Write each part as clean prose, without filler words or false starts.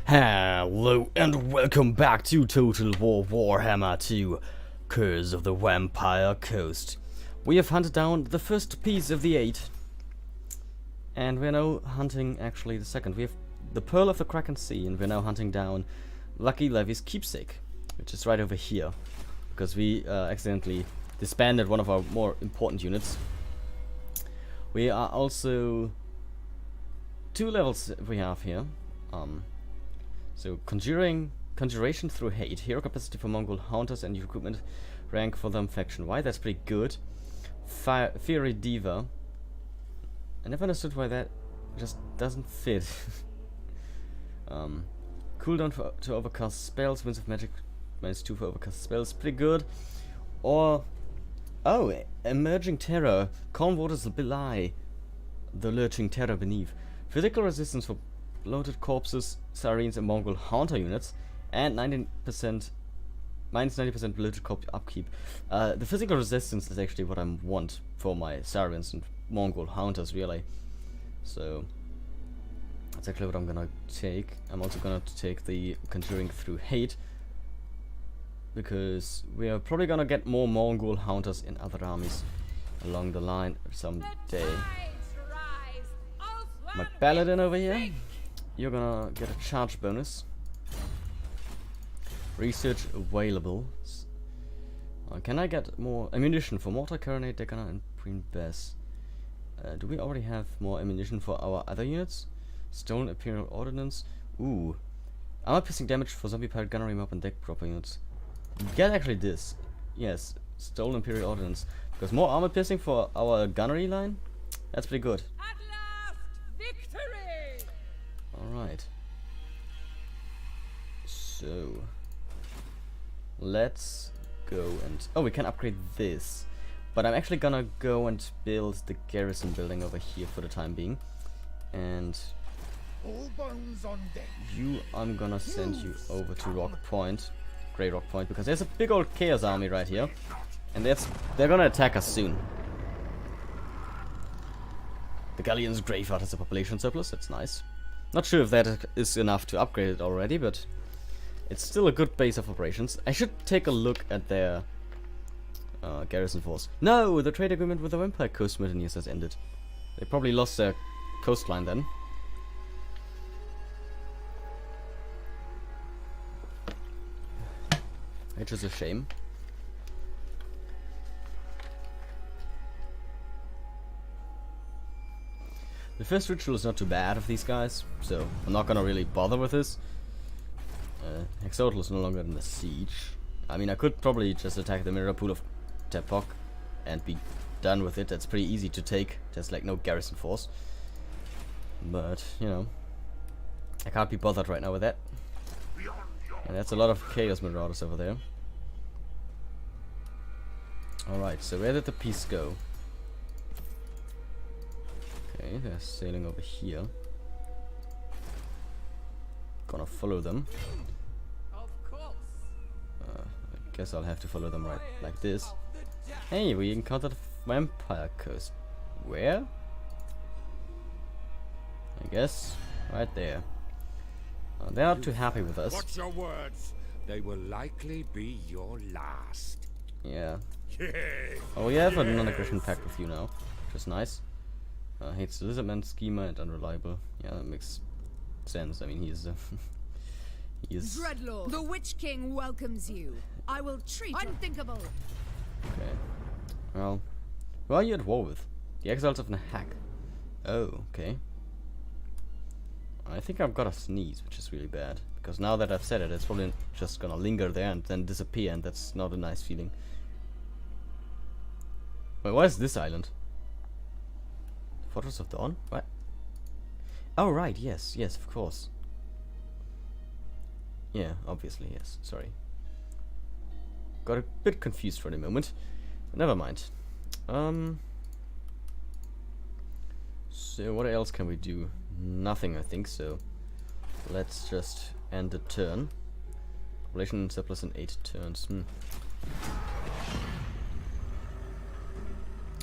Hello and welcome back to Total War Warhammer 2 Curse of the Vampire Coast. We have hunted down the first piece of the 8 and we're now hunting actually the second. We have the Pearl of the Kraken Sea and we're now hunting down Lucky Levy's keepsake, which is right over here because we accidentally disbanded one of our more important units. We are also 2 levels we have here. So conjuration through hate, hero capacity for Mongol hunters and recruitment rank for them faction. Why? That's pretty good. Fiery Diva. I never understood why that just doesn't fit. Cooldown to overcast spells, winds of magic -2 for overcast spells, pretty good. Or emerging terror, calm waters belie the lurching terror beneath. Physical resistance for bloated corpses, sirens, and Mongol hunter units, and -90% bloated corpse upkeep. The physical resistance is actually what I want for my sirens and Mongol hunters, really. So that's actually what I'm gonna take. I'm also gonna take the conjuring through hate because we are probably gonna get more Mongol hunters in other armies along the line someday. My paladin over here, you're gonna get a charge bonus. Research available. Can I get more ammunition for Mortar, Carronade, Decolonization, and Green Bass? Do we already have more ammunition for our other units? Stolen Imperial Ordnance. Ooh. Armor piercing damage for Zombie Pirate, Gunnery Mob, and Deck Dropper units. Get actually this. Yes, Stolen Imperial Ordnance. Because more armor piercing for our gunnery line? That's pretty good. Alright. So let's go and we can upgrade this. But I'm actually gonna go and build the garrison building over here for the time being. And I'm gonna send you over to Rock Point, Grey Rock Point, because there's a big old Chaos army right here. And they're gonna attack us soon. The Galleon's Graveyard has a population surplus, that's nice. Not sure if that is enough to upgrade it already, but it's still a good base of operations. I should take a look at their garrison force. No, the trade agreement with the Vampire Coast mutineers has ended. They probably lost their coastline then. Which is a shame. The first ritual is not too bad of these guys, so I'm not gonna really bother with this. Hexotl is no longer in the siege. I mean, I could probably just attack the mirror pool of Tepok and be done with it. That's pretty easy to take. There's like no garrison force. But, you know, I can't be bothered right now with that. And that's a lot of Chaos Marauders over there. Alright, so where did the piece go? Okay, they're sailing over here. Gonna follow them. Of course. I guess I'll have to follow them right like this. Hey, we encountered Vampire Coast. Where? I guess right there. They're not too happy with us. Watch your words. They will likely be your last. Yeah. Oh, we have a non-aggression pact with you now, which is nice. Hates lizardman, schemer, and unreliable. Yeah, that makes sense. I mean, he's he is. Dreadlord, the Witch King welcomes you. I will treat you unthinkable. Okay. Well, who are you at war with? The Exiles of Nahak. Oh, okay. I think I've got a sneeze, which is really bad. Because now that I've said it, it's probably just gonna linger there and then disappear, and that's not a nice feeling. Wait, what is this island? Fortress of Dawn? What? Oh, right, yes, of course. Yeah, obviously, yes, sorry. Got a bit confused for the moment. But never mind. So what else can we do? Nothing, I think, so let's just end the turn. Population surplus in 8 turns.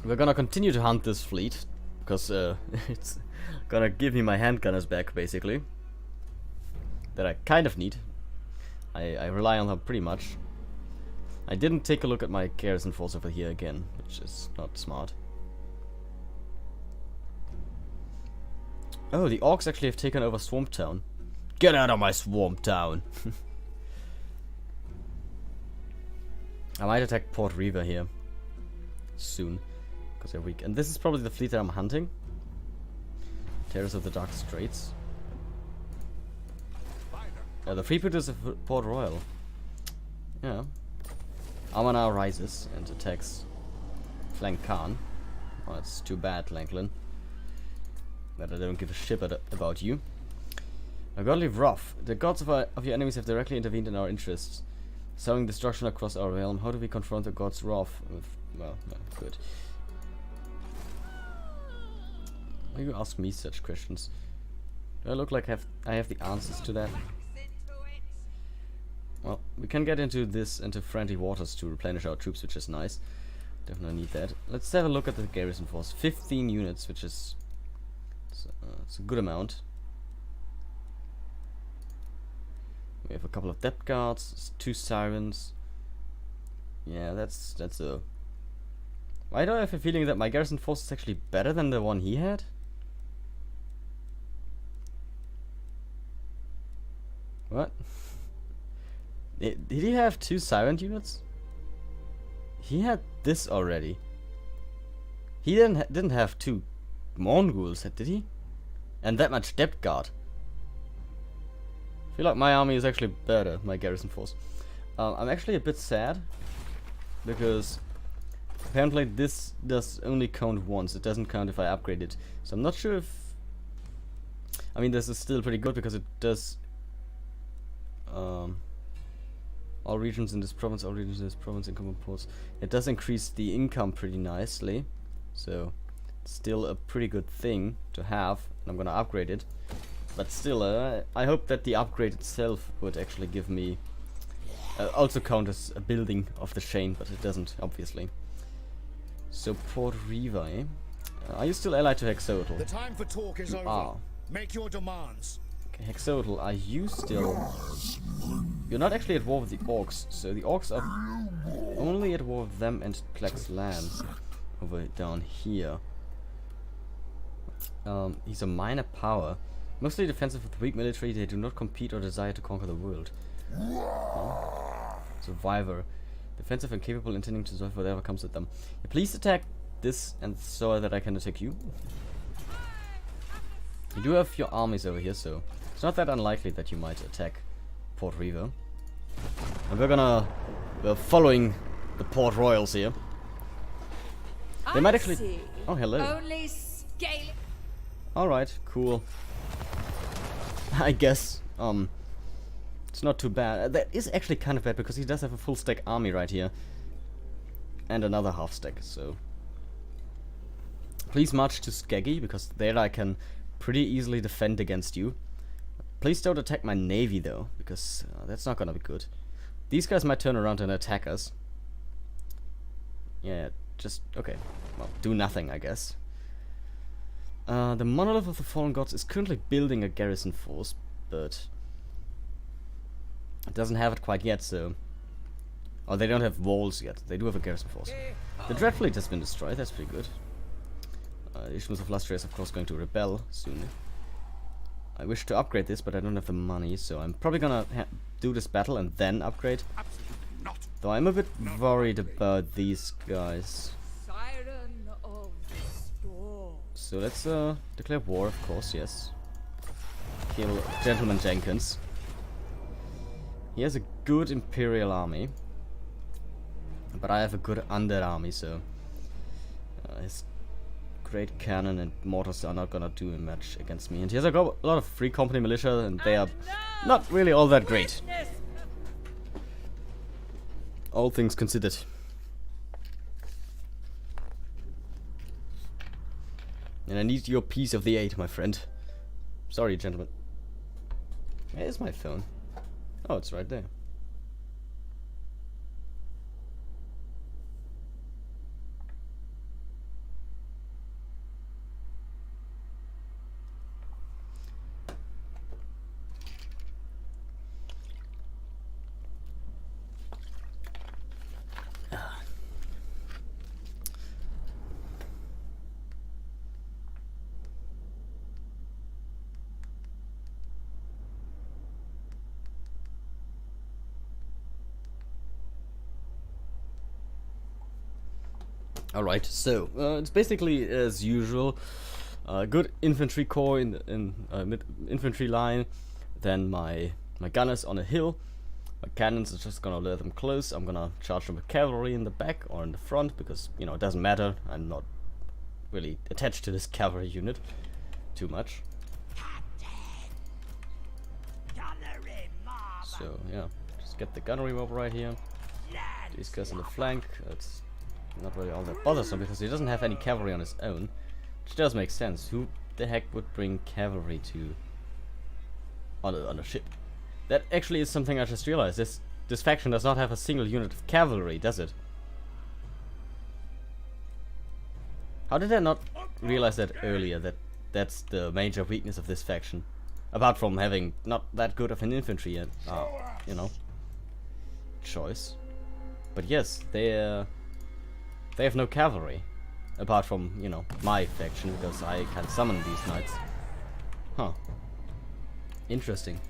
We're gonna continue to hunt this fleet, because it's gonna give me my handgunners back, basically. that I kind of need. I rely on her pretty much. I didn't take a look at my garrison force over here again, which is not smart. Oh, the orcs actually have taken over Swamp Town. Get out of my Swamp Town! I might attack Port River here soon, because they're weak. And this is probably the fleet that I'm hunting. Terrors of the Dark Straits. The freebooters of Port Royal. Yeah. Amana rises and attacks Flank Khan. Oh, it's too bad, Lanklin. That I don't give a shit about you. A godly wrath. The gods of your enemies have directly intervened in our interests, sowing destruction across our realm. How do we confront the gods' wrath? Well, no, good. Why do you ask me such questions? Do I look like I have the answers to that? Well, we can get into friendly waters to replenish our troops, which is nice. Definitely need that. Let's have a look at the garrison force. 15 units, which is it's a good amount. We have a couple of depth guards, 2 sirens. Yeah, that's a. Why do I have a feeling that my garrison force is actually better than the one he had? What? Did he have 2 siren units? He had this already. He didn't have 2 Mongols, did he? And that much depth guard. I feel like my army is actually better, my garrison force. I'm actually a bit sad because apparently this does only count once. It doesn't count if I upgrade it. So I'm not sure if. I mean, this is still pretty good because it does. All regions in this province, income ports. It does increase the income pretty nicely, so it's still a pretty good thing to have. And I'm gonna upgrade it, but still, I hope that the upgrade itself would actually give me also count as a building of the chain, but it doesn't, obviously. So Port Riva, eh? Are you still allied to Hexotl? The time for talk is over. Ah. Make your demands. Okay, Hexotl, are you still? You're not actually at war with the orcs, so the orcs are only at war with them and Kleck's land over down here. He's a minor power, mostly defensive with weak military. They do not compete or desire to conquer the world. Survivor, defensive and capable, intending to survive whatever comes at them. Yeah, please attack this, and so that I can attack you. You do have your armies over here, so it's not that unlikely that you might attack Port River. And we're following the Port Royals here. They might actually. See. Oh, hello. Only scale. All right, cool. I guess it's not too bad. That is actually kind of bad because he does have a full stack army right here, and another half stack. So please march to Skeggy because there I can pretty easily defend against you. Please don't attack my navy though, because that's not gonna be good. These guys might turn around and attack us. Yeah, just okay. Well, do nothing, I guess. The Monolith of the Fallen Gods is currently building a garrison force, but it doesn't have it quite yet, so. Oh, they don't have walls yet. They do have a garrison force. The Dread Fleet has been destroyed, that's pretty good. The Isthmus of Lustria is of course going to rebel soon. I wish to upgrade this, but I don't have the money, so I'm probably gonna do this battle and then upgrade. Though I'm a bit worried about these guys. Siren of the storm. So let's declare war, of course, yes. Kill Gentleman Jenkins. He has a good Imperial army, but I have a good Undead army, so his great cannon and mortars are not gonna do much against me. And he has a lot of free company militia, and they are not really all that great. All things considered. And I need your piece of the 8, my friend. Sorry, gentlemen. Where's my phone? Oh, it's right there. Alright, so it's basically as usual. Good infantry corps in mid infantry line. Then my gunners on a hill. My cannons are just gonna let them close. I'm gonna charge them with cavalry in the back or in the front because, you know, it doesn't matter. I'm not really attached to this cavalry unit too much. So yeah, just get the gunnery mob right here. These guys on the flank. It's not really all that bothersome because he doesn't have any cavalry on his own, which does make sense. Who the heck would bring cavalry to on a ship? That actually is something I just realized. This faction does not have a single unit of cavalry, does it? How did I not realize that earlier? That's the major weakness of this faction, apart from having not that good of an infantry, you know, choice. But yes, they have no cavalry, apart from, you know, my faction, because I can summon these knights. Huh. Interesting.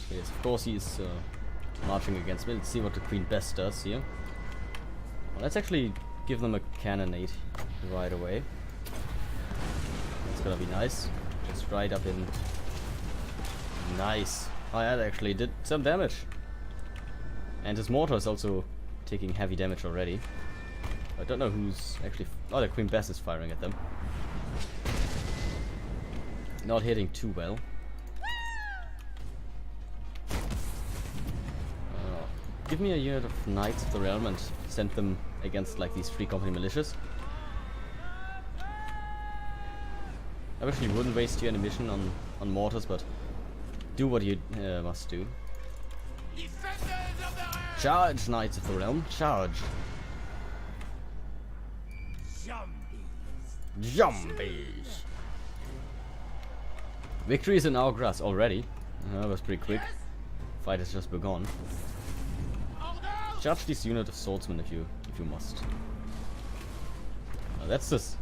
So yes, of course he's marching against me. Let's see what the Queen Bess does here. Well, let's actually give them a cannonade right away. That's gonna be nice. Just right up in. Nice. Oh, that actually did some damage. And his mortar is also taking heavy damage already. I don't know who's actually. Oh, the Queen Bess is firing at them. Not hitting too well. Give me a unit of Knights of the Realm and send them against like these free company militias. I wish you wouldn't waste your ammunition on mortars, but do what you must do. Charge, Knights of the Realm, charge! Zombies! Victory is in our grasp already. That was pretty quick. Fight has just begun. Charge this unit of swordsmen if you must. That's this.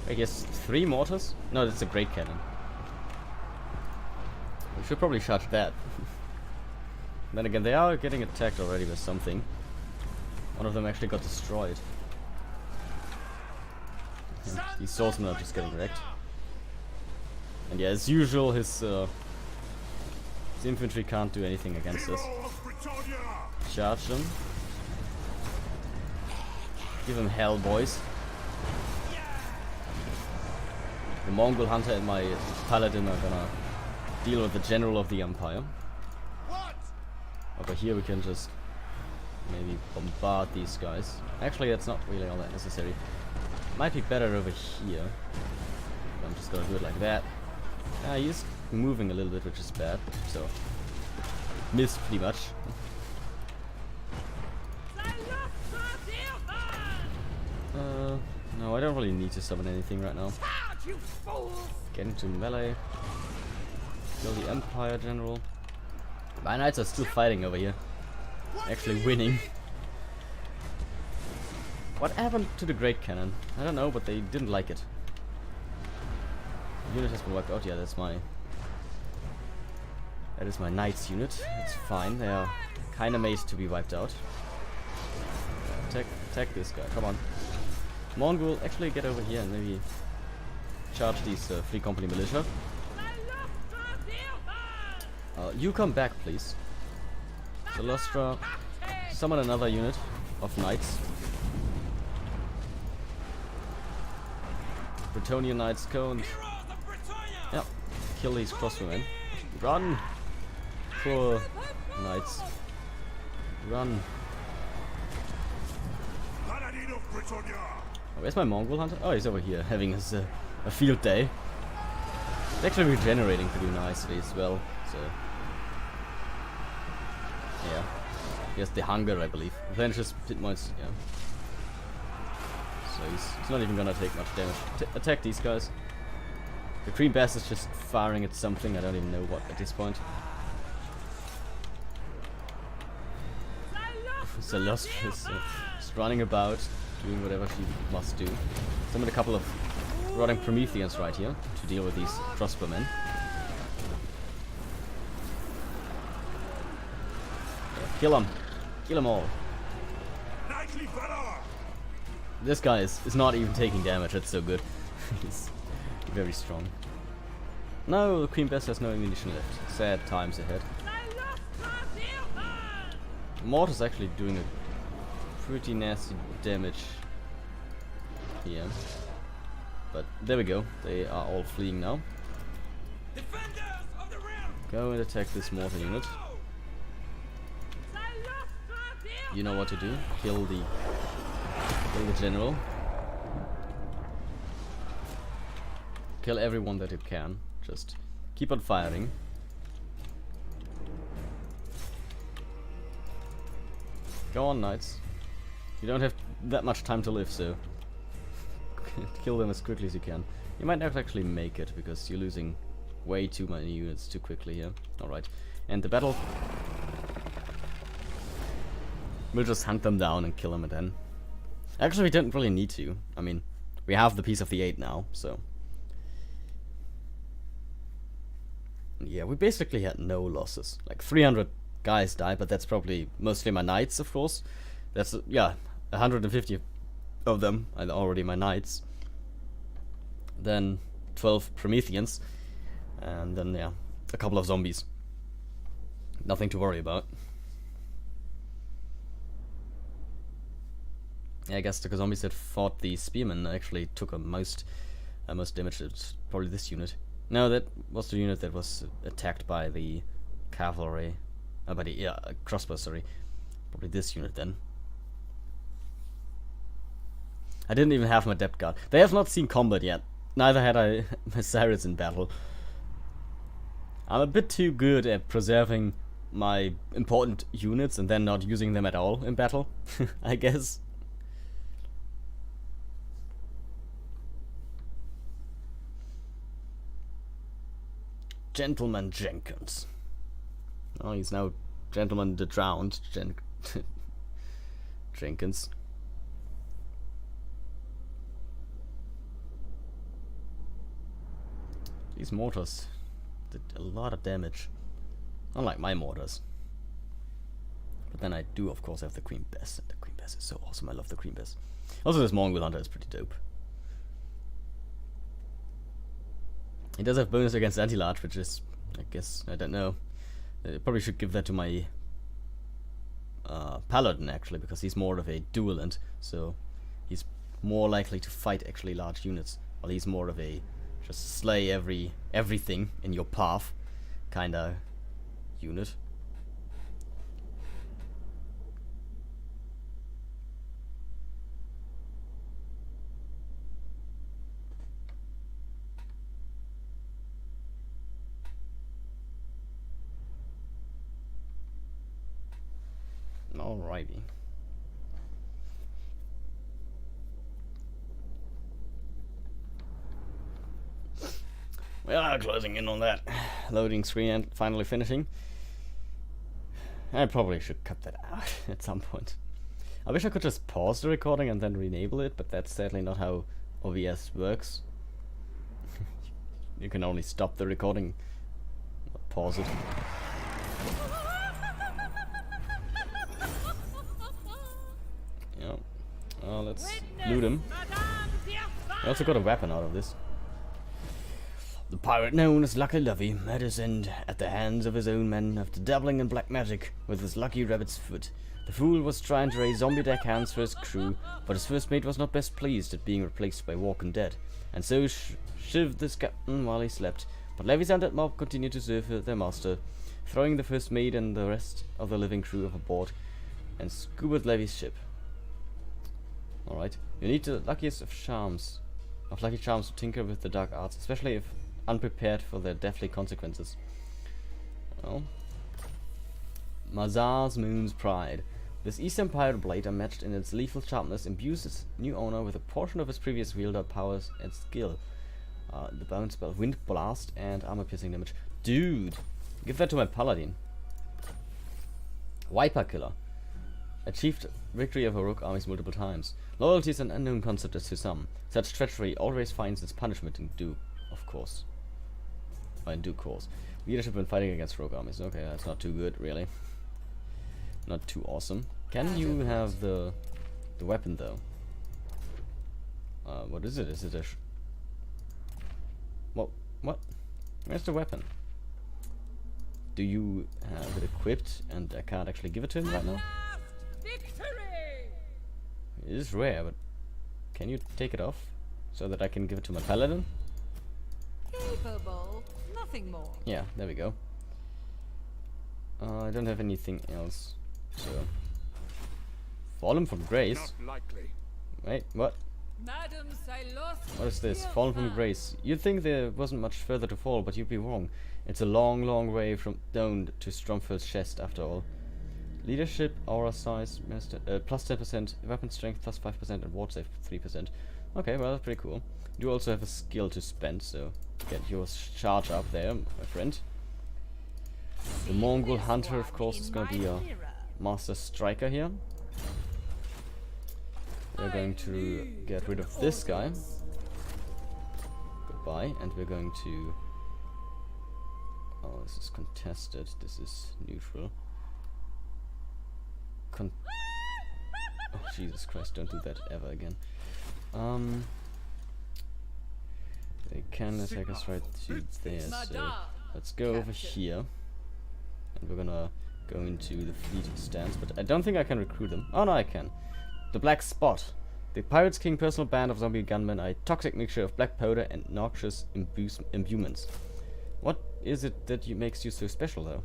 I guess 3 mortars? No, that's a great cannon. We should probably charge that. Then again, they are getting attacked already with something. One of them actually got destroyed. Yeah, these swordsmen are just getting wrecked. And yeah, as usual, his infantry can't do anything against us. Charge them. Give him hell, boys. The Mongol hunter and my paladin are gonna deal with the general of the empire. Over here we can just maybe bombard these guys. Actually, that's not really all that necessary. Might be better over here. I'm just gonna do it like that. He's moving a little bit, which is bad. So missed pretty much. No, I don't really need to summon anything right now. Get into melee. Kill the Empire General. My knights are still fighting over here. Actually winning. What happened to the Great Cannon? I don't know, but they didn't like it. The unit has been wiped out. Yeah, that's my... That is my knights unit. It's fine. They are kinda made to be wiped out. Attack this guy. Come on. Mongol, actually get over here and maybe charge these free company militia. You come back, please. Celestra, summon another unit of knights. Bretonian knights go and kill these crossbowmen. Run, poor knights. Run. Oh, where's my Mongol hunter? Oh, he's over here having his a field day. It's actually regenerating pretty nicely as well. So yeah, he has the hunger, I believe. Replenishes hit points. Yeah. So he's not even gonna take much damage. Attack these guys. The Queen Bess is just firing at something. I don't even know what at this point. Celestra is just running about, doing whatever she must do. Summon a couple of rotting Prometheans right here to deal with these crossbowmen. Yeah, kill them all. This guy is not even taking damage, that's so good. He's very strong. No, the Queen Bess has no ammunition left. Sad times ahead. Mortar's actually doing a pretty nasty damage here. But there we go, they are all fleeing now. Go and attack this mortar unit. You know what to do. Kill the general. Kill everyone that you can. Just keep on firing. Go on, knights. You don't have that much time to live, so kill them as quickly as you can. You might not actually make it because you're losing way too many units too quickly here. Alright. And the battle. We'll just hunt them down and kill them then. Actually, we don't really need to. I mean, we have the piece of the 8 now, so. Yeah, we basically had no losses. Like 300 guys died, but that's probably mostly my knights, of course. That's, yeah, 150 of them are already my knights. Then 12 Prometheans. And then, yeah, a couple of zombies. Nothing to worry about. Yeah, I guess the zombies that fought the spearmen actually took a most damage. It's probably this unit. No, that was the unit that was attacked by the cavalry. By the crossbow, sorry. Probably this unit then. I didn't even have my depth guard. They have not seen combat yet. Neither had I my Cyrus in battle. I'm a bit too good at preserving my important units and then not using them at all in battle, I guess. Gentleman Jenkins. Oh, he's now Gentleman the Drowned Jenkins. These mortars did a lot of damage. Unlike my mortars. But then I do of course have the Queen Bess, and the Queen Bess is so awesome. I love the Queen Bess. Also this Morning Hunter is pretty dope. He does have bonus against anti-large, which is, I guess, I don't know. I probably should give that to my Paladin actually, because he's more of a duelant, so he's more likely to fight actually large units, while he's more of a just slay everything in your path kinda unit. Alrighty. We are closing in on that loading screen and finally finishing. I probably should cut that out at some point. I wish I could just pause the recording and then re-enable it, but that's sadly not how OBS works. You can only stop the recording, not pause it. Yeah. Let's loot him. I also got a weapon out of this. The pirate known as Lucky Lovey met his end at the hands of his own men after dabbling in black magic with his lucky rabbit's foot. The fool was trying to raise zombie deck hands for his crew, but his first mate was not best pleased at being replaced by Walking Dead, and so shivved this captain while he slept. But Levy's undead mob continued to serve their master, throwing the first mate and the rest of the living crew overboard, and scubaed Levy's ship. Alright, you need the luckiest of lucky charms to tinker with the dark arts, especially if unprepared for their deathly consequences. Well, Mazar's Moon's Pride. This Eastern Pirate blade, unmatched in its lethal sharpness, imbues its new owner with a portion of his previous wielder powers and skill. The bound spell Wind Blast and armor piercing damage. Dude, give that to my Paladin. Viper Killer. Achieved victory over rogue armies multiple times. Loyalty is an unknown concept as to some. Such treachery always finds its punishment in due course. Leadership when fighting against rogue armies. Okay, that's not too good, really. Not too awesome. Can you have the The weapon, though. What is it? Is it a... What? Where's the weapon? Do you have it equipped and I can't actually give it to him right now? It is rare, but can you take it off so that I can give it to my paladin? Capable, nothing more. Yeah, there we go. I don't have anything else, so... Fallen from grace? Not likely. Wait, what? Madam, I lost. What is this? Fallen from grace. You'd think there wasn't much further to fall, but you'd be wrong. It's a long, long way from down to Stromfeld's chest, after all. Leadership, aura size, master, plus 10%, weapon strength plus 5%, and ward save 3%. Okay, well, that's pretty cool. You also have a skill to spend, so get your charge up there, my friend. The Mongol Hunter, of course, is going to be a master striker here. We're going to get rid of this guy. Goodbye, and we're going to... Oh, this is contested. This is neutral. Oh, Jesus Christ, don't do that ever again. They can attack us right to there, so let's go over here. And we're gonna go into the fleet stance, but I don't think I can recruit them. Oh no, I can. The Black Spot. The Pirates King personal band of zombie gunmen are a toxic mixture of black powder and noxious imbuements. What is it that makes you so special, though?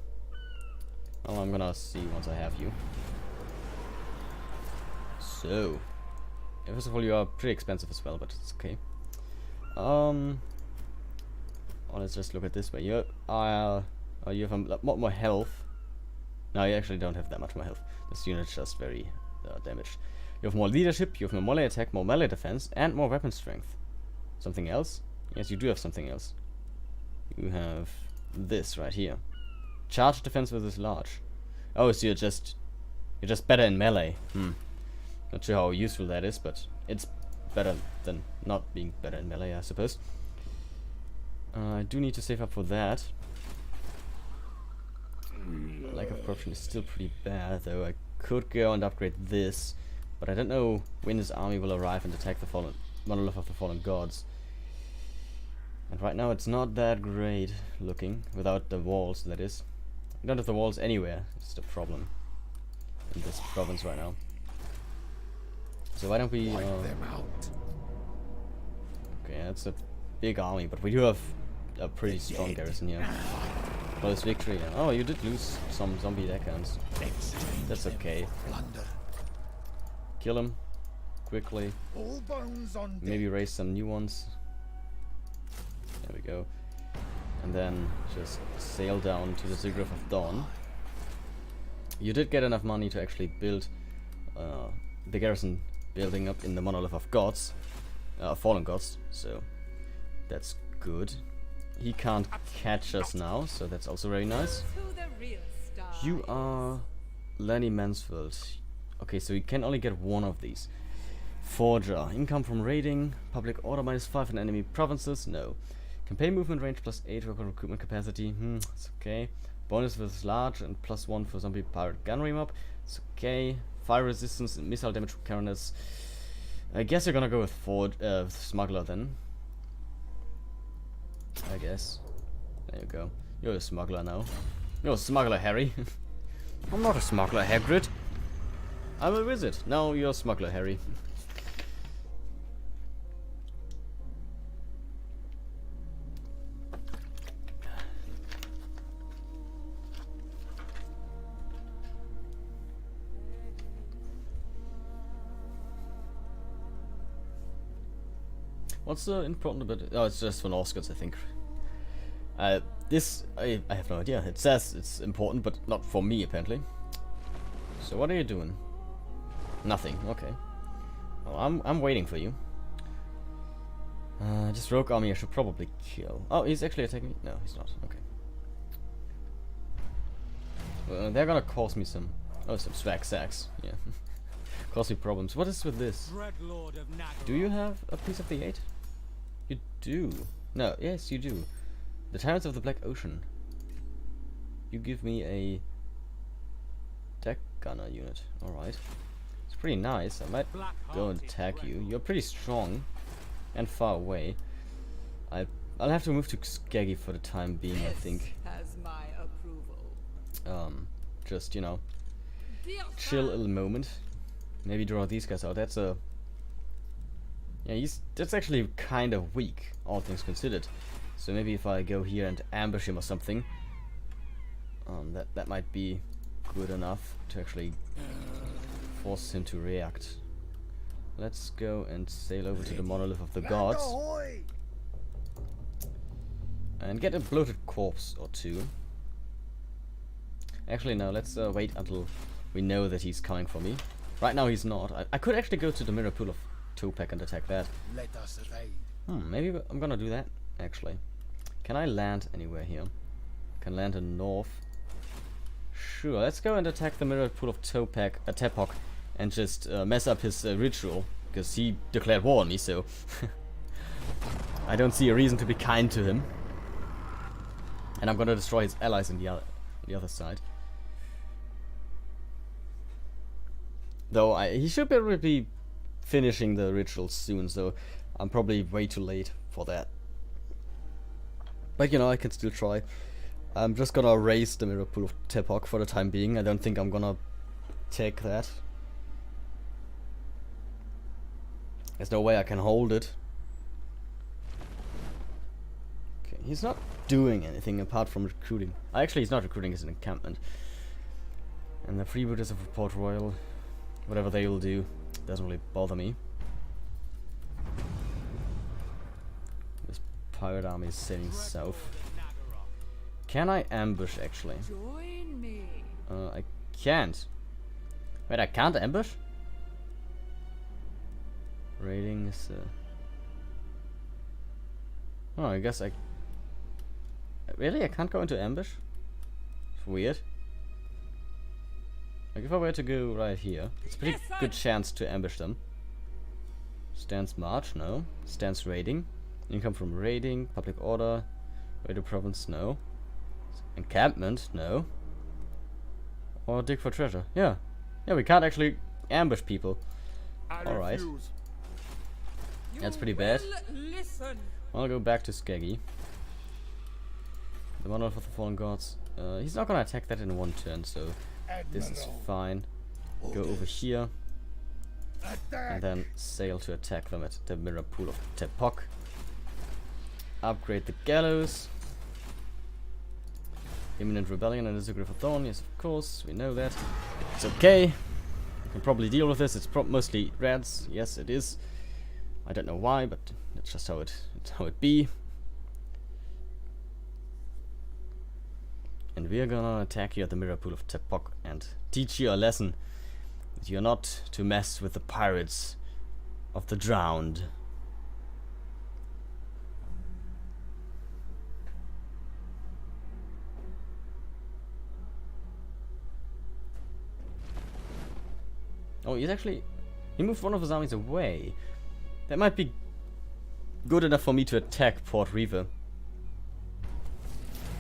Oh, I'm gonna see once I have you. So, first of all, you are pretty expensive as well, but it's okay. Oh, let's just look at this way. You have a lot more health. No, you actually don't have that much more health. This unit's just very damaged. You have more leadership, you have more melee attack, more melee defense, and more weapon strength. Something else? Yes, you do have something else. You have this right here. Charge defense versus large. Oh, so you're just better in melee. Not sure how useful that is, but it's better than not being better in melee, I suppose. I do need to save up for that. Lack of corruption is still pretty bad, though. I could go and upgrade this, but I don't know when his army will arrive and attack the fallen monolith of the fallen gods. And right now it's not that great looking, without the walls, that is. We don't have the walls anywhere. It's the problem in this province right now. So why don't we... Wipe them out. Okay, that's a big army, but we do have a pretty strong garrison here. Close victory. Oh, you did lose some zombie deckhands. That's okay. Kill him quickly. All bones on deck. Maybe raise some new ones. There we go. And then just sail down to the Ziggurat of Dawn. You did get enough money to actually build the garrison building up in the Monolith of Gods, Fallen Gods, so that's good. He can't catch us now, so that's also very nice. You are Lenny Mansfield. Okay, so you can only get one of these. Forger. Income from raiding. Public order -5 in enemy provinces. No. Campaign movement range +8 for recruitment capacity. It's okay. Bonus versus large and +1 for zombie pirate gunnery mob. It's okay. Fire resistance and missile damage recurrence. I guess you're gonna go with smuggler then. I guess. There you go. You're a smuggler now. You're a smuggler, Harry. I'm not a smuggler, Hagrid. I'm a wizard. No, you're a smuggler, Harry. What's important about it? Oh, it's just for Norskins, I think. This, I have no idea. It says it's important, but not for me, apparently. So what are you doing? Nothing. Okay. Well, I'm waiting for you. This rogue army I should probably kill. Oh, he's actually attacking me? No, he's not. Okay. Well, they're gonna cause me some... Oh, some swag sacks. Yeah. Cause me problems. What is with this? Do you have a piece of the 8? You do. No, yes, you do. The Tyrants of the Black Ocean. You give me a deck gunner unit. Alright. It's pretty nice. I might go and attack you. You're pretty strong and far away. I'll have to move to Skeggy for the time being, I think. Has my approval. Just, you know, chill a little moment. Maybe draw these guys out. That's a... Yeah, that's actually kind of weak, all things considered. So maybe if I go here and ambush him or something, that might be good enough to actually force him to react. Let's go and sail over to the Monolith of the Gods and get a bloated corpse or two. Actually, no, let's wait until we know that he's coming for me. Right now he's not. I could actually go to the Mirror Pool of Topek and attack that. Let us evade. Maybe I'm gonna do that, actually. Can I land anywhere here? Can land in north. Sure, let's go and attack the Mirror Pool of Tepok and just mess up his ritual, because he declared war on me, so I don't see a reason to be kind to him. And I'm gonna destroy his allies on the other side. Though he should be able to be finishing the ritual soon, so I'm probably way too late for that. But you know, I can still try. I'm just gonna raise the Mirror Pool of Tepok for the time being. I don't think I'm gonna take that. There's no way I can hold it. Okay, he's not doing anything apart from recruiting. Actually, he's not recruiting, it's an encampment. And the freebooters of Port Royal, whatever they will do, doesn't really bother me. This pirate army is sailing south. Can I ambush, actually? Join me. I can't. Wait, I can't ambush? Raiding is... Oh, I guess I... Really? I can't go into ambush? It's weird. Like, if I were to go right here, it's a pretty good chance to ambush them. Stance march? No. Stance raiding. Income from raiding. Public order. Raid a province? No. Encampment? No. Or dig for treasure? Yeah. Yeah, we can't actually ambush people. Alright. That's pretty bad. I'll go back to Skeggy. The Monolith of the Fallen Gods. He's not gonna attack that in one turn, so this is fine. Go over here. And then sail to attack them at the Mirror Pool of Tepok. Upgrade the gallows. Imminent rebellion and the Grip of Dawn. Yes, of course, we know that. It's okay. I can probably deal with this. It's mostly reds. Yes, it is. I don't know why, but that's just how it be. And we are gonna attack you at the Mirror Pool of Tepok and teach you a lesson that you're not to mess with the pirates of the drowned. Oh, he moved one of his armies away. That might be good enough for me to attack Port Reaver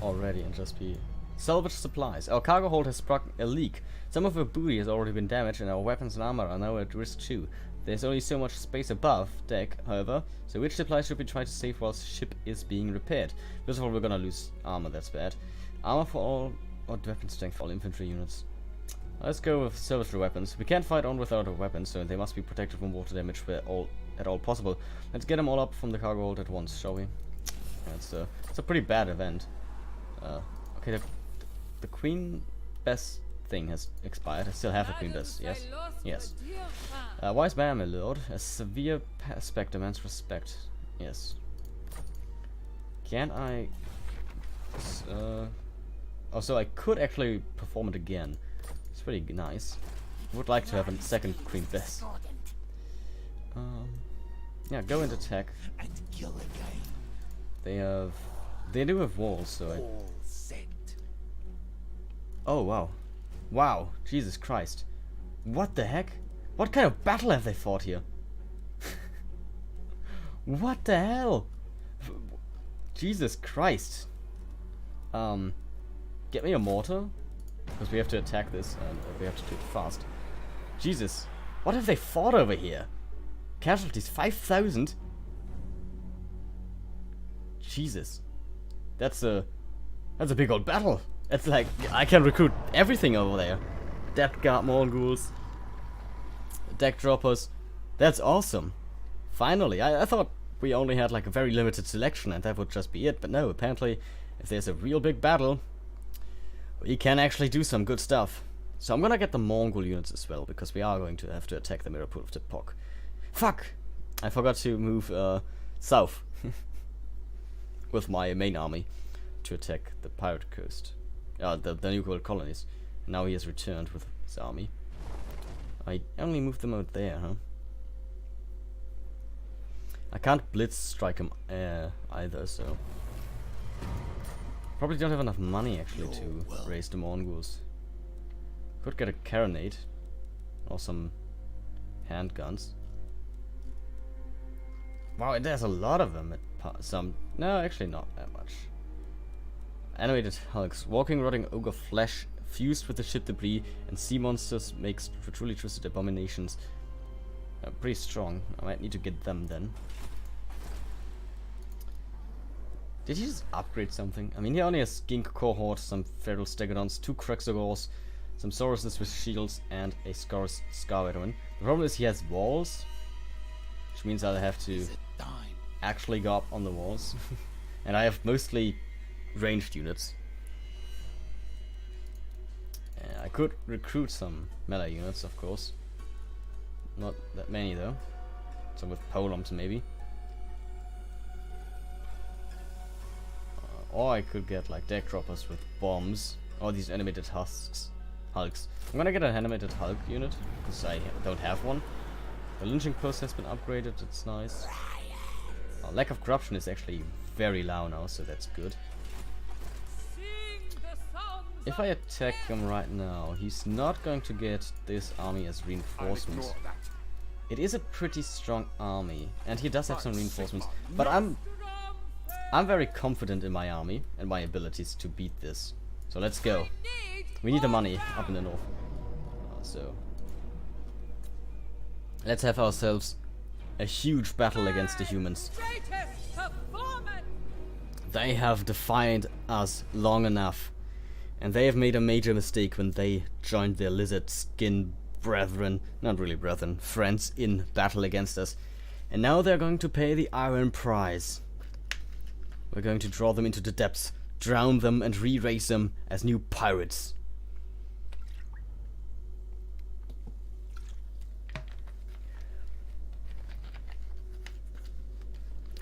already and just be... Salvage supplies. Our cargo hold has struck a leak. Some of our booty has already been damaged and our weapons and armor are now at risk too. There's only so much space above deck, however, so which supplies should we try to save while ship is being repaired? First of all, we're gonna lose armor, that's bad. Armor for all, or weapon strength for all infantry units. Let's go with serviceable weapons. We can't fight on without a weapon, so they must be protected from water damage where at all possible. Let's get them all up from the cargo hold at once, shall we? It's a pretty bad event. Okay, the Queen Bess thing has expired. I still have the Queen Bess, yes? Yes. Wise man, my lord. A severe aspect demands respect. Yes. Can I... oh, so I could actually perform it again. It's pretty nice. Would like to have a second Queen Bess. Yeah, go and attack. They do have walls, so I... Oh, wow. Wow, Jesus Christ. What the heck? What kind of battle have they fought here? What the hell? Jesus Christ. Get me a mortar? Because we have to attack this, and we have to do it fast. Jesus. What have they fought over here? Casualties 5,000? Jesus. That's a big old battle. It's like, I can recruit everything over there. Depth guard Mongols. Deck droppers. That's awesome. Finally, I thought we only had like a very limited selection and that would just be it. But no, apparently, if there's a real big battle, we can actually do some good stuff. So I'm gonna get the Mongol units as well, because we are going to have to attack the Mirror Pool of Tepok. Fuck! I forgot to move south with my main army to attack the pirate coast. The new world colonies. And now he has returned with his army. I only moved them out there, huh? I can't blitz strike him either, so... Probably don't have enough money actually to raise the Mongols. Could get a carronade or some handguns. Wow, there's a lot of them. No, actually not that much. Animated hulks, walking, rotting ogre flesh fused with the ship debris, and sea monsters makes truly twisted abominations. Pretty strong. I might need to get them then. Did he just upgrade something? I mean, he only has skink cohort, some feral stegodons, 2 Krexogors, some Sauruses with shields, and a Scar Veteran. The problem is he has walls, which means I'll have to actually go up on the walls. And I have mostly ranged units. I could recruit some melee units, of course. Not that many though. Some with polearms maybe. Or I could get like deck droppers with bombs. Or these animated hulks. I'm gonna get an animated Hulk unit, because I don't have one. The lynching post has been upgraded, it's nice. Lack of corruption is actually very low now, so that's good. If I attack him right now, he's not going to get this army as reinforcements. It is a pretty strong army, and he does have some reinforcements, but I'm very confident in my army and my abilities to beat this. So let's go. We need the money up in the north. So let's have ourselves a huge battle against the humans. They have defied us long enough, and they have made a major mistake when they joined their lizard skin brethren, not really brethren, friends in battle against us. And now they're going to pay the iron price. We're going to draw them into the depths, drown them and re-raise them as new pirates.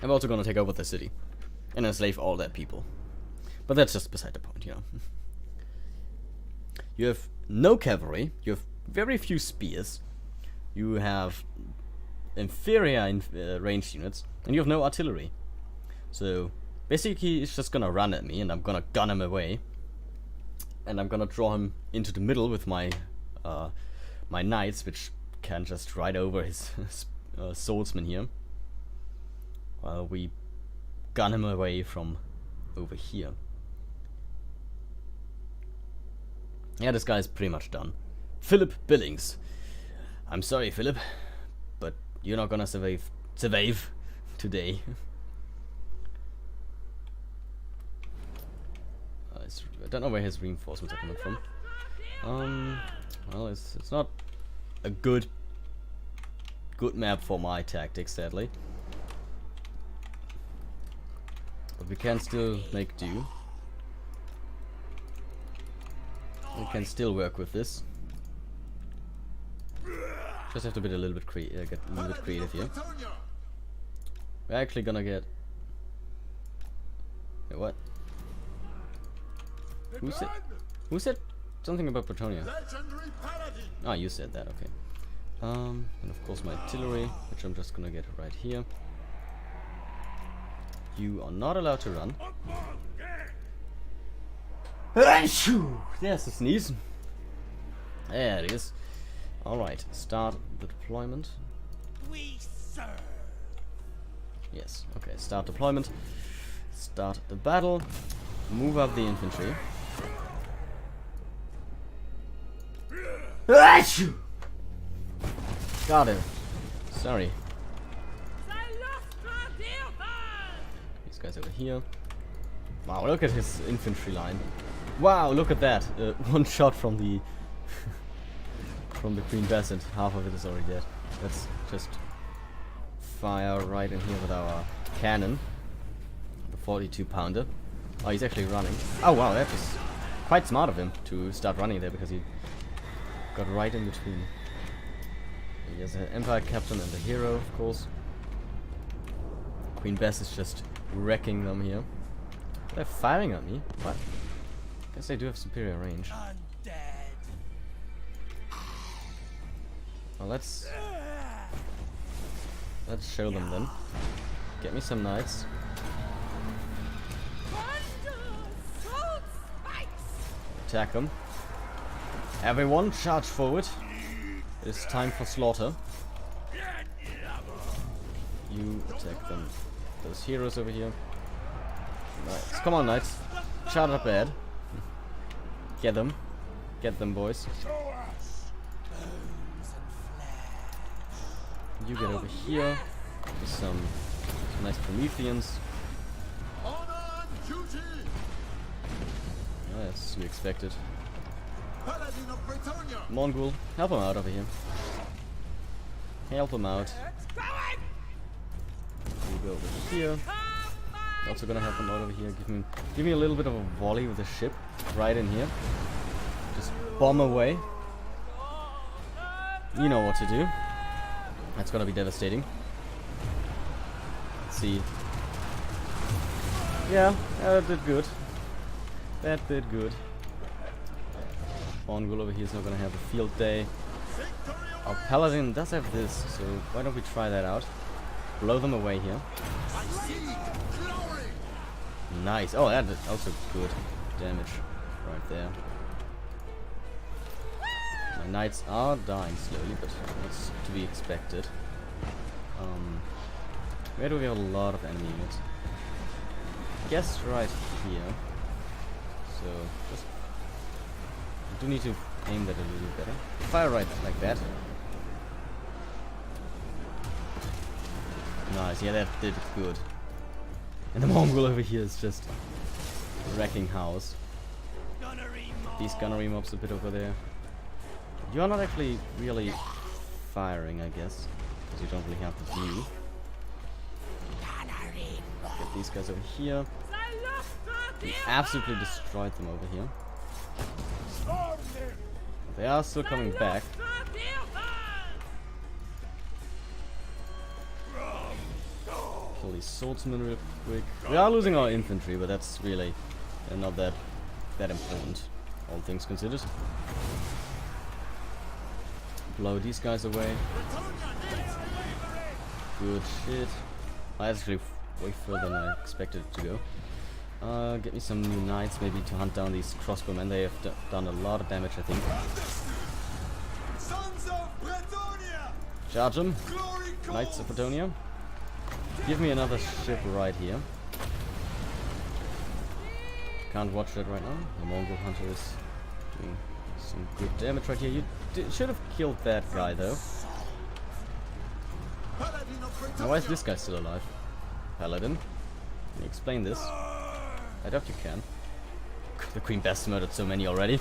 I'm also gonna take over the city and enslave all their people. But that's just beside the point, you know. You have no cavalry, you have very few spears, you have inferior ranged units, and you have no artillery. So basically he's just gonna run at me and I'm gonna gun him away. And I'm gonna draw him into the middle with my my knights, which can just ride over his swordsman here. While we gun him away from over here. Yeah, this guy's pretty much done. Philip Billings. I'm sorry, Philip, but you're not gonna survive today. I don't know where his reinforcements are coming from. Well, it's not a good map for my tactics, sadly. But we can still make do. We can still work with this. Just have to get a little bit creative here. We're actually gonna get. Wait, what? Who said something about Bretonia? Ah, you said that. Okay. And of course my artillery, which I'm just gonna get right here. You are not allowed to run. There's a sneeze. There it is. Alright, start the deployment. Yes, okay, start deployment. Start the battle. Move up the infantry. Got him. Sorry. These guys over here. Wow, look at his infantry line. Wow, look at that. One shot from the from the Queen Bess and half of it is already dead. Let's just fire right in here with our cannon. The 42 pounder. Oh, he's actually running. Oh wow, that was quite smart of him to start running there because he got right in between. He has an Empire Captain and a hero, of course. Queen Bess is just wrecking them here. They're firing at me. What? Guess they do have superior range. Well, let's show them then. Get me some knights. Attack them. Everyone, charge forward. It's time for slaughter. You attack them. Those heroes over here. Knights. Come on, knights. Charge up ahead. Get them. Get them, boys. You get over here. With some nice Prometheans. Oh, that's to be expected. Mongol, help him out over here. Help him out. You go over here. Also gonna help him out over here. Give me a little bit of a volley with the ship right in here. Just bomb away. You know what to do. That's gonna be devastating. Let's see. Yeah, that did good. That did good. Mongol over here is not gonna have a field day. Our paladin does have this, so why don't we try that out? Blow them away here. Nice. Oh, that is also good damage right there. My knights are dying slowly, but that's to be expected. Where do we have a lot of enemy units? I guess right here. So just I do need to aim that a little better. Fire right like that. Nice. Yeah, that did good. And the Mongol over here is just wrecking house. These gunnery mobs a bit over there. You are not actually really firing, I guess, because you don't really have the view. Get these guys over here. We absolutely destroyed them over here. They are still coming back. Kill these swordsmen real quick. We are losing our infantry, but that's really not that important, all things considered. Blow these guys away. Good shit. I actually way further than I expected it to go. Get me some new knights, maybe to hunt down these crossbowmen. They have done a lot of damage, I think. Charge them. Knights of Bretonia. Give me another ship right here. Can't watch that right now. The Mongol hunter is doing some good damage right here. You should have killed that guy though. Now why is this guy still alive? Paladin, can you explain this? I doubt you can. The Queen Bess murdered so many already.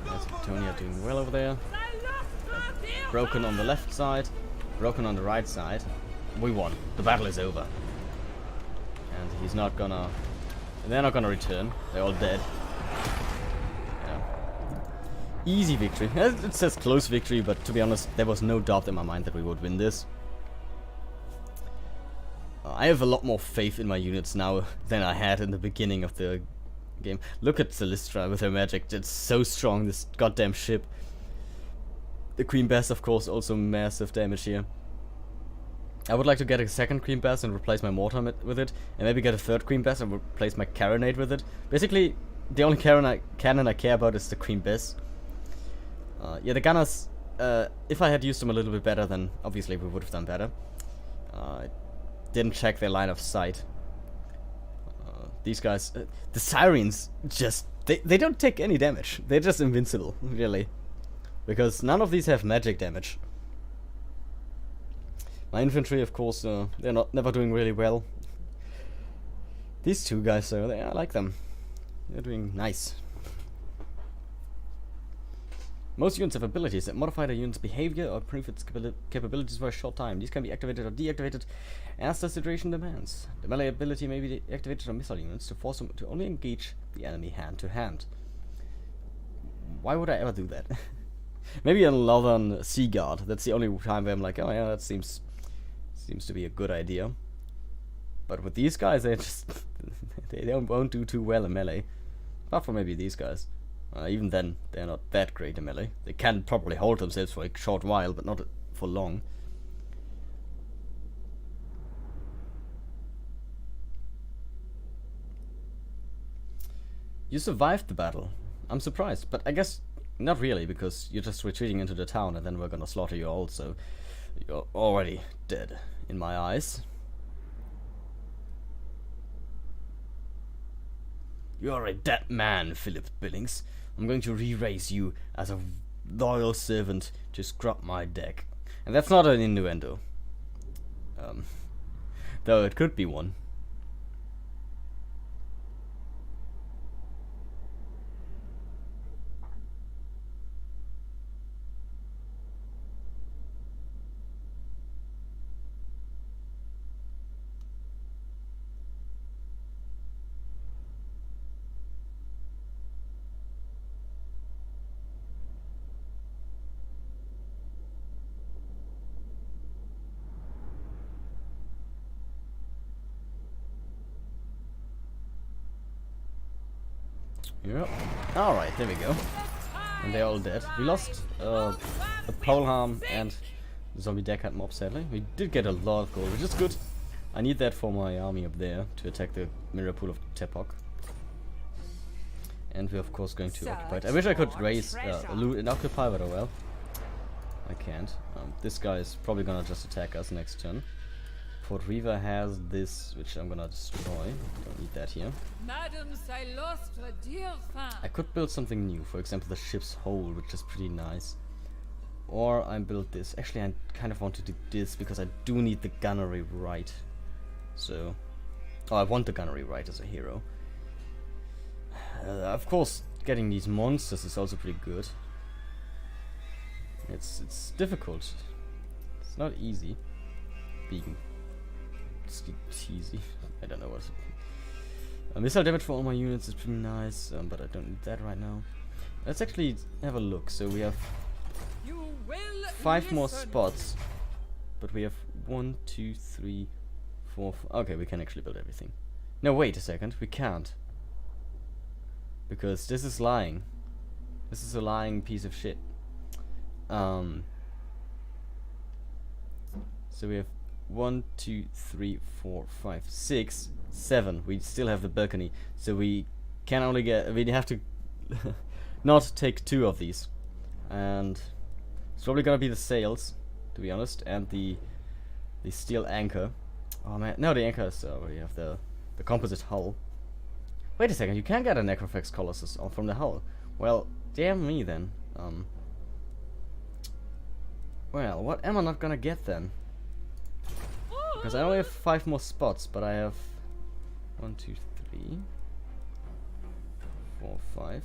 There's Bretonia doing well over there. Broken on the left side. Broken on the right side. We won. The battle is over. And he's not gonna... They're not gonna return. They're all dead. Yeah. Easy victory. It says close victory, but to be honest, there was no doubt in my mind that we would win this. I have a lot more faith in my units now than I had in the beginning of the game. Look at Celistra with her magic. It's so strong, this goddamn ship. The Queen Bess, of course, also massive damage here. I would like to get a second Queen Bess and replace my mortar with it, and maybe get a third Queen Bess and replace my carronade with it. Basically, the only cannon I care about is the Queen Bess. Yeah, the gunners, if I had used them a little bit better, then obviously we would have done better. I didn't check their line of sight. These guys, the sirens, just, they don't take any damage. They're just invincible, really. Because none of these have magic damage. My infantry, of course, they're never doing really well. These two guys, though, I like them. They're doing nice. Most units have abilities that modify the unit's behavior or improve its capabilities for a short time. These can be activated or deactivated as the situation demands. The melee ability may be activated on missile units to force them to only engage the enemy hand to hand. Why would I ever do that? Maybe a Northern Sea Guard. That's the only time where I'm like, oh yeah, that seems to be a good idea. But with these guys, they just won't do too well in melee. Apart from maybe these guys. Even then, they're not that great in melee. They can probably hold themselves for a short while, but not for long. You survived the battle. I'm surprised, but I guess not really, because you're just retreating into the town and then we're gonna slaughter you all, so you're already dead in my eyes. You are a dead man, Philip Billings. I'm going to re-raise you as a loyal servant to scrub my deck. And that's not an innuendo. Though it could be one. Yep. Alright, there we go. And they're all dead. We lost a polearm and the zombie deck had mob, sadly. We did get a lot of gold, which is good. I need that for my army up there to attack the mirror pool of Tepok. And we're of course going to occupy it. I wish I could raise loot and occupy, but oh well. I can't. This guy is probably gonna just attack us next turn. Port Reaver has this, which I'm gonna destroy. Don't need that here. I could build something new, for example the ship's hull, which is pretty nice. Or I build this. Actually, I kind of want to do this because I do need the gunnery right. So, I want the gunnery right as a hero. Of course, getting these monsters is also pretty good. It's difficult. It's not easy being cheesy. I don't know what. Missile damage for all my units is pretty nice, but I don't need that right now. Let's actually have a look. So we have 5 more spots, but we have 1, 2, 3, 4. Okay, we can actually build everything. No, wait a second. We can't, because this is lying. This is a lying piece of shit. So we have 1, 2, 3, 4, 5, 6, 7. We still have the balcony, so we can only get. We have to not take 2 of these, and it's probably gonna be the sails, to be honest, and the steel anchor. Oh man, no, the anchor is already have the composite hull. Wait a second, you can get a Necrophax Colossus from the hull. Well, damn me then. Well, what am I not gonna get then? Because I only have 5 more spots, but I have 1, 2, 3, 4, 5,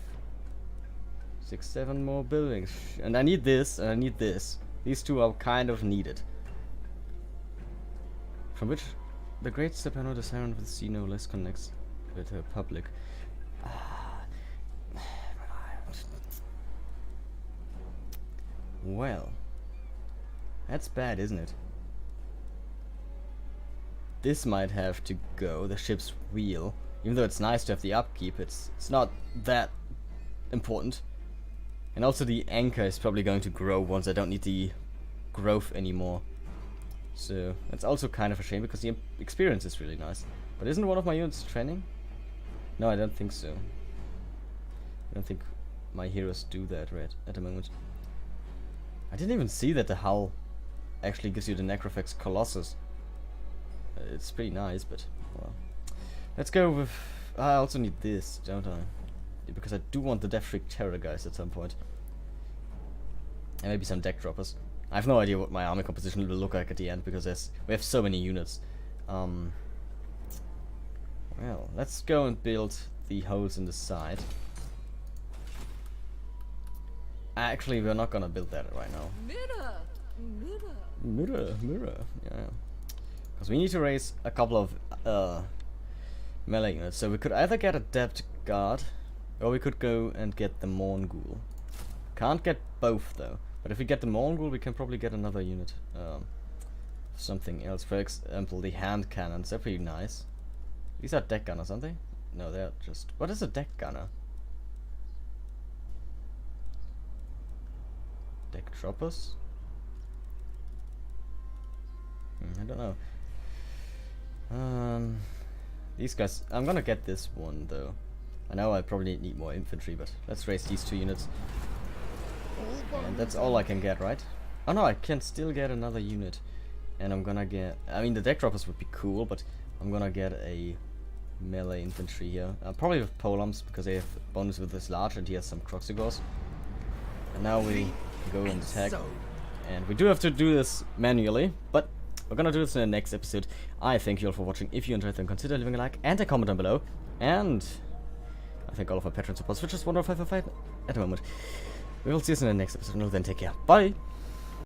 6, 7 more buildings. And I need this, and I need this. These 2 are kind of needed. From which the great Stepano, the Siren of the Sea, no less connects with her public. Well, that's bad, isn't it? This might have to go, the ship's wheel. Even though it's nice to have the upkeep, it's not that important. And also the anchor is probably going to grow once I don't need the growth anymore. So that's also kind of a shame, because the experience is really nice. But isn't one of my units training? No, I don't think so. I don't think my heroes do that right at the moment. I didn't even see that the hull actually gives you the Necrophax Colossus. It's pretty nice, but well. Let's go with. I also need this, don't I? Because I do want the Death Freak Terror guys at some point. And maybe some deck droppers. I have no idea what my army composition will look like at the end because we have so many units. Well, let's go and build the holes in the side. Actually, we're not gonna build that right now. Mirror, yeah. Because we need to raise a couple of melee units. So we could either get a depth guard, or we could go and get the Mongol. Can't get both though. But if we get the Mongol, we can probably get another unit. Something else. For example, the hand cannons. They're pretty nice. These are deck gunners, aren't they? No, they're just... What is a deck gunner? Deck droppers? I don't know. These guys... I'm gonna get this one, though. I know I probably need more infantry, but let's raise these 2 units. And that's all I can get, right? Oh no, I can still get another unit. And I'm gonna get... I mean, the deck droppers would be cool, but I'm gonna get a melee infantry here. Probably with Polums, because they have bonus with this large, and he has some Croxigors. And now we go and attack. And we do have to do this manually, but we're gonna do this in the next episode. I thank you all for watching. If you enjoyed, then consider leaving a like and a comment down below. And I thank all of our Patreon supporters for just $1.55 at the moment. We will see you in the next episode. Until then, take care. Bye!